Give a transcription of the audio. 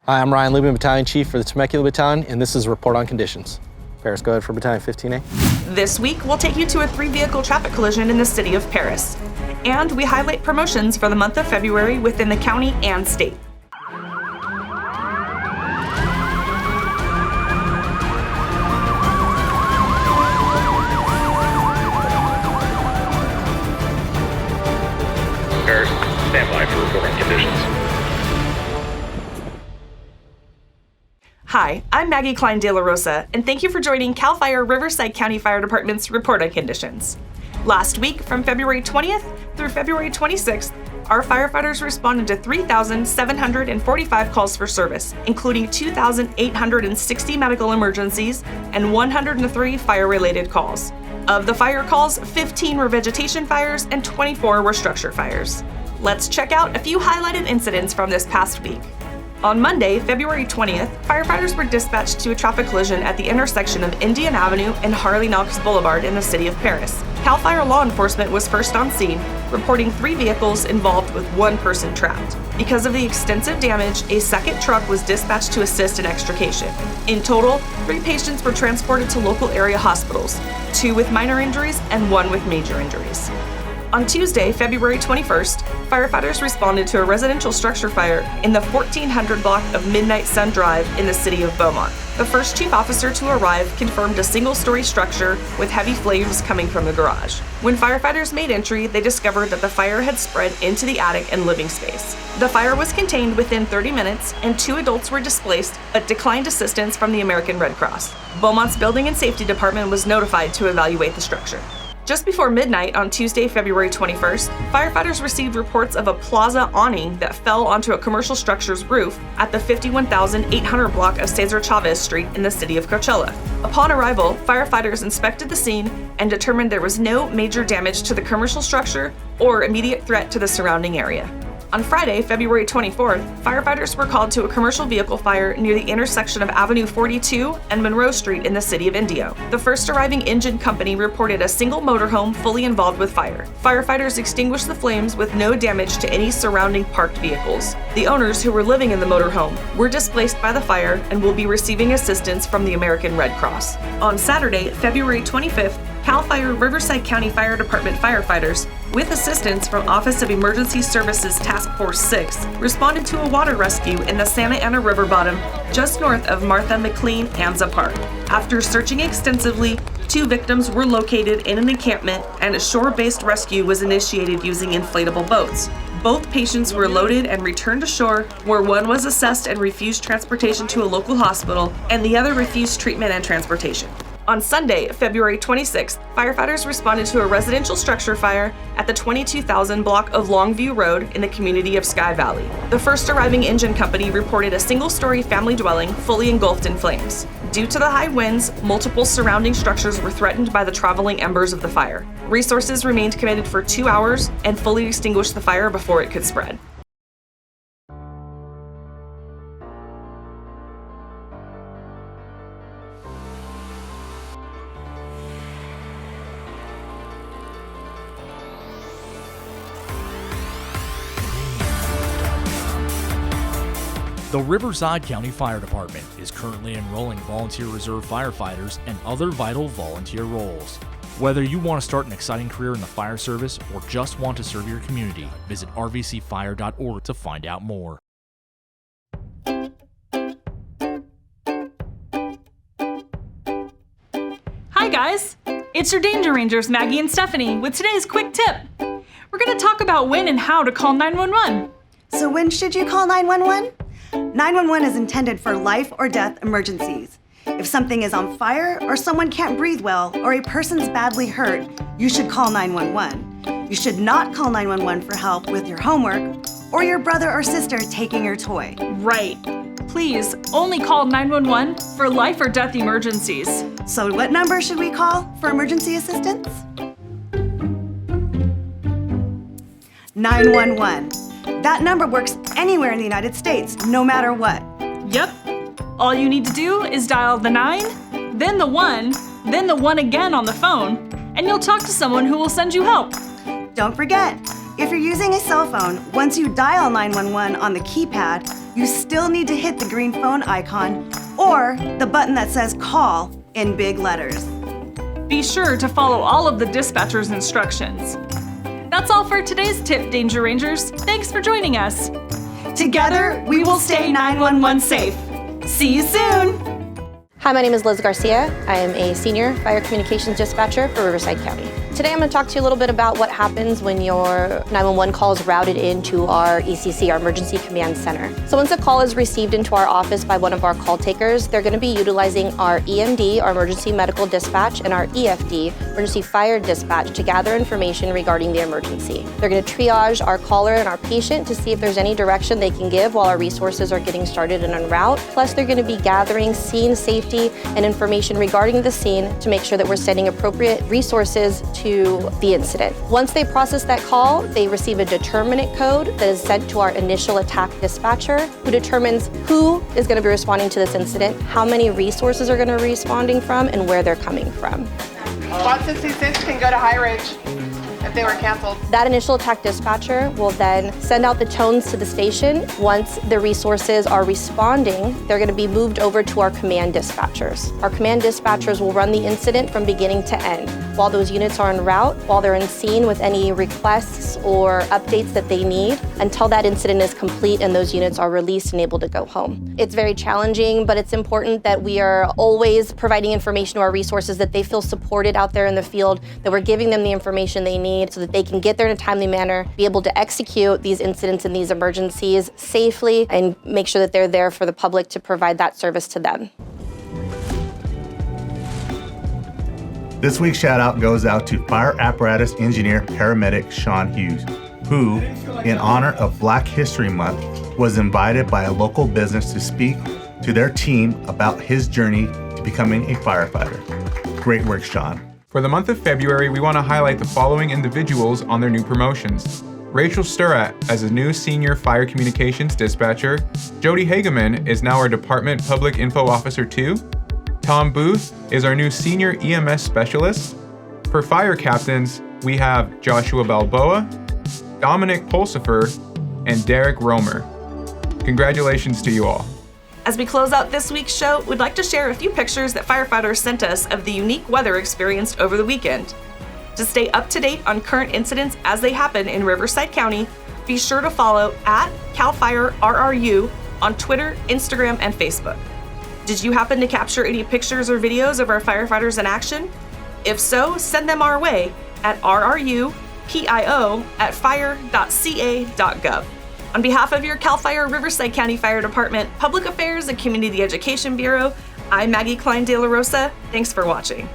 Hi, I'm Ryan Lubin, Battalion Chief for the Temecula Battalion, and this is a report on conditions. Perris, go ahead for Battalion 15A. This week, we'll take you to a 3-vehicle traffic collision in the city of Perris. And we highlight promotions for the month of February within the county and state. Perris, stand by for report on conditions. Hi, I'm Maggie Klein de la Rosa, and thank you for joining CAL FIRE Riverside County Fire Department's Report on Conditions. Last week, from February 20th through February 26th, our firefighters responded to 3,745 calls for service, including 2,860 medical emergencies and 103 fire-related calls. Of the fire calls, 15 were vegetation fires and 24 were structure fires. Let's check out a few highlighted incidents from this past week. On Monday, February 20th, firefighters were dispatched to a traffic collision at the intersection of Indian Avenue and Harley Knox Boulevard in the city of Perris. CAL FIRE law enforcement was first on scene, reporting 3 vehicles involved with 1 person trapped. Because of the extensive damage, a second truck was dispatched to assist in extrication. In total, 3 patients were transported to local area hospitals, 2 with minor injuries and 1 with major injuries. On Tuesday, February 21st, firefighters responded to a residential structure fire in the 1400 block of Midnight Sun Drive in the city of Beaumont. The first chief officer to arrive confirmed a single-story structure with heavy flames coming from the garage. When firefighters made entry, they discovered that the fire had spread into the attic and living space. The fire was contained within 30 minutes, and 2 adults were displaced but declined assistance from the American Red Cross. Beaumont's Building and Safety Department was notified to evaluate the structure. Just before midnight on Tuesday, February 21st, firefighters received reports of a plaza awning that fell onto a commercial structure's roof at the 51,800 block of Cesar Chavez Street in the city of Coachella. Upon arrival, firefighters inspected the scene and determined there was no major damage to the commercial structure or immediate threat to the surrounding area. On Friday, February 24th, firefighters were called to a commercial vehicle fire near the intersection of Avenue 42 and Monroe Street in the city of Indio. The first arriving engine company reported a single motorhome fully involved with fire. Firefighters extinguished the flames with no damage to any surrounding parked vehicles. The owners, who were living in the motorhome, were displaced by the fire and will be receiving assistance from the American Red Cross. On Saturday, February 25th, CAL FIRE Riverside County Fire Department firefighters, with assistance from Office of Emergency Services Task Force 6, responded to a water rescue in the Santa Ana River bottom just north of Martha McLean Anza Park. After searching extensively, 2 victims were located in an encampment and a shore-based rescue was initiated using inflatable boats. Both patients were loaded and returned to shore, where one was assessed and refused transportation to a local hospital, and the other refused treatment and transportation. On Sunday, February 26th, firefighters responded to a residential structure fire at the 22,000 block of Longview Road in the community of Sky Valley. The first arriving engine company reported a single-story family dwelling fully engulfed in flames. Due to the high winds, multiple surrounding structures were threatened by the traveling embers of the fire. Resources remained committed for 2 hours and fully extinguished the fire before it could spread. The Riverside County Fire Department is currently enrolling volunteer reserve firefighters and other vital volunteer roles. Whether you want to start an exciting career in the fire service or just want to serve your community, visit rvcfire.org to find out more. Hi guys, it's your Danger Rangers, Maggie and Stephanie, with today's quick tip. We're going to talk about when and how to call 911. So when should you call 911? 911 is intended for life or death emergencies. If something is on fire, or someone can't breathe well, or a person's badly hurt, you should call 911. You should not call 911 for help with your homework or your brother or sister taking your toy. Right. Please only call 911 for life or death emergencies. So what number should we call for emergency assistance? 911. That number works anywhere in the United States, no matter what. Yep. All you need to do is dial the 9, then the 1, then the 1 again on the phone, and you'll talk to someone who will send you help. Don't forget, If you're using a cell phone, once you dial 911 on the keypad, you still need to hit the green phone icon or the button that says call in big letters. Be sure to follow all of the dispatcher's instructions. That's all for today's tip, Danger Rangers. Thanks for joining us. Together, we will stay 911 safe. See you soon! Hi, my name is Liz Garcia. I am a senior fire communications dispatcher for Riverside County. Today I'm going to talk to you a little bit about what happens when your 911 call is routed into our ECC, our Emergency Command Center. So once a call is received into our office by one of our call takers, they're going to be utilizing our EMD, our Emergency Medical Dispatch, and our EFD, Emergency Fire Dispatch, to gather information regarding the emergency. They're going to triage our caller and our patient to see if there's any direction they can give while our resources are getting started and en route. Plus, they're going to be gathering scene safety and information regarding the scene to make sure that we're sending appropriate resources to the incident. Once they process that call, they receive a determinant code that is sent to our initial attack dispatcher, who determines who is going to be responding to this incident, how many resources are going to be responding from, and where they're coming from. 166 can go to High Ridge if they were canceled. That initial attack dispatcher will then send out the tones to the station. Once the resources are responding, they're going to be moved over to our command dispatchers. Our command dispatchers will run the incident from beginning to end, while those units are en route, while they're in scene with any requests or updates that they need, until that incident is complete and those units are released and able to go home. It's very challenging, but it's important that we are always providing information to our resources, that they feel supported out there in the field, that we're giving them the information they need so that they can get there in a timely manner, be able to execute these incidents and these emergencies safely, and make sure that they're there for the public to provide that service to them. This week's shout out goes out to fire apparatus engineer paramedic Sean Hughes, who, in honor of Black History Month, was invited by a local business to speak to their team about his journey to becoming a firefighter. Great work, Sean. For the month of February, we want to highlight the following individuals on their new promotions. Rachel Sturrat as a new senior fire communications dispatcher. Jody Hageman is now our Department Public Info Officer 2. Tom Booth is our new senior EMS specialist. For fire captains, we have Joshua Balboa, Dominic Pulsifer, and Derek Romer. Congratulations to you all. As we close out this week's show, we'd like to share a few pictures that firefighters sent us of the unique weather experienced over the weekend. To stay up to date on current incidents as they happen in Riverside County, be sure to follow @CalFireRRU on Twitter, Instagram, and Facebook. Did you happen to capture any pictures or videos of our firefighters in action? If so, send them our way at rrupio@fire.ca.gov. On behalf of your CAL FIRE Riverside County Fire Department, Public Affairs and Community Education Bureau, I'm Maggie Klein de la Rosa. Thanks for watching.